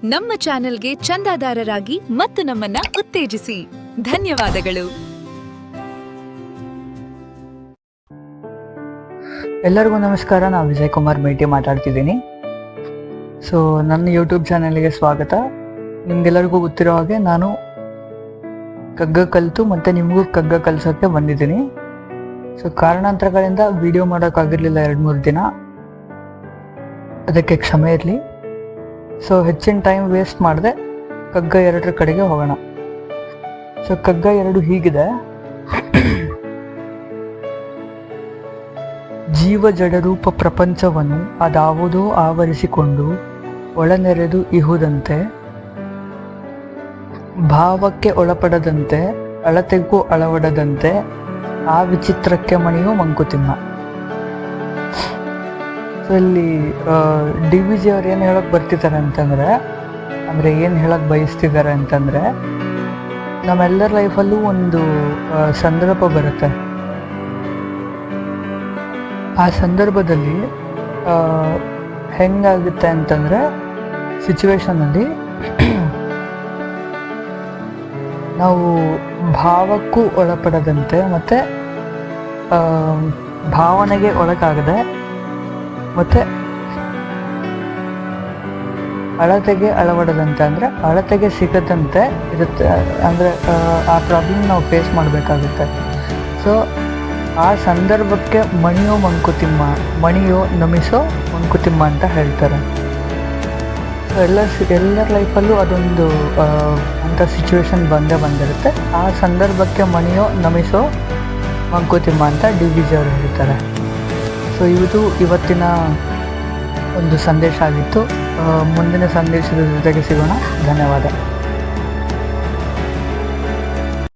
ನಮ್ಮ ಚಾನೆಲ್ಗೆ ಚಂದಾದಾರರಾಗಿ ಮತ್ತು ನಮ್ಮನ್ನ ಉತ್ತೇಜಿಸಿ. ಧನ್ಯವಾದಗಳು. ಎಲ್ಲರಿಗೂ ನಮಸ್ಕಾರ. ನಾನು ವಿಜಯ್ ಕುಮಾರ್ ಮೇಟಿ ಮಾತಾಡ್ತಿದ್ದೀನಿ. ಸೊ ನನ್ನ ಯೂಟ್ಯೂಬ್ ಚಾನೆಲ್ಗೆ ಸ್ವಾಗತ. ನಿಮ್ಗೆಲ್ಲರಿಗೂ ಗೊತ್ತಿರೋ ಹಾಗೆ ನಾನು ಕಗ್ಗ ಕಲಿತು ಮತ್ತು ನಿಮಗೂ ಕಗ್ಗ ಕಲಿಸೋಕ್ಕೆ ಬಂದಿದ್ದೀನಿ. ಸೊ ಕಾರಣಾಂತರಗಳಿಂದ ವಿಡಿಯೋ ಮಾಡೋಕ್ಕಾಗಿರಲಿಲ್ಲ 2-3 ದಿನ, ಅದಕ್ಕೆ ಕ್ಷಮೆ ಇರಲಿ. ಸೊ ಹೆಚ್ಚಿನ ಟೈಮ್ ವೇಸ್ಟ್ ಮಾಡದೆ ಕಗ್ಗ 2 ಕಡೆಗೆ ಹೋಗೋಣ. ಸೊ ಕಗ್ಗ 2 ಹೀಗಿದೆ. ಜೀವ ಜಡರೂಪ ಪ್ರಪಂಚವನ್ನು ಅದಾವುದೋ ಆವರಿಸಿಕೊಂಡು ಒಳನೆರೆದು ಇಹುದಂತೆ, ಭಾವಕ್ಕೆ ಒಳಪಡದಂತೆ ಅಳತೆಗೂ ಅಳವಡದಂತೆ ಆ ವಿಚಿತ್ರಕ್ಕೆ ಮಣಿಯು ಮಂಕುತಿಮ್ಮ. ಸೊ ಇಲ್ಲಿ DVG ಅವ್ರು ಏನು ಹೇಳೋಕೆ ಬರ್ತಿದ್ದಾರೆ ಅಂದರೆ ಏನು ಹೇಳೋಕೆ ಬಯಸ್ತಿದ್ದಾರೆ ಅಂತಂದರೆ, ನಮ್ಮೆಲ್ಲರ ಲೈಫಲ್ಲೂ ಒಂದು ಸಂದರ್ಭ ಬರುತ್ತೆ. ಆ ಸಂದರ್ಭದಲ್ಲಿ ಹೆಂಗಾಗುತ್ತೆ ಅಂತಂದರೆ, ಸಿಚುವೇಶನಲ್ಲಿ ನಾವು ಭಾವಕ್ಕೂ ಒಳಪಡದಂತೆ ಮತ್ತು ಭಾವನೆಗೆ ಒಳಗಾಗದೆ ಮತ್ತು ಅಳತೆಗೆ ಅಳವಡದಂತೆ ಅಂದರೆ ಅಳತೆಗೆ ಸಿಗದಂತೆ ಇರುತ್ತೆ. ಅಂದರೆ ಆ ಪ್ರಾಬ್ಲಮ್ ನಾವು ಫೇಸ್ ಮಾಡಬೇಕಾಗುತ್ತೆ. ಸೊ ಆ ಸಂದರ್ಭಕ್ಕೆ ಮಣಿಯೋ ಮಂಕುತಿಮ್ಮ, ಮಣಿಯೋ ನಮಿಸೋ ಮಂಕುತಿಮ್ಮ ಅಂತ ಹೇಳ್ತಾರೆ. ಸೊ ಎಲ್ಲರ ಲೈಫಲ್ಲೂ ಅದೊಂದು ಅಂಥ ಸಿಚುವೇಶನ್ ಬಂದಿರುತ್ತೆ. ಆ ಸಂದರ್ಭಕ್ಕೆ ಮಣಿಯೋ ನಮಿಸೋ ಮಂಕುತಿಮ್ಮ ಅಂತ DVG ಅವರು ಹೇಳ್ತಾರೆ. ಸೊ ಇದು ಇವತ್ತಿನ ಒಂದು ಸಂದೇಶ ಆಗಿತ್ತು. ಮುಂದಿನ ಸಂದೇಶದ ಜೊತೆಗೆ ಸಿಗೋಣ. ಧನ್ಯವಾದ.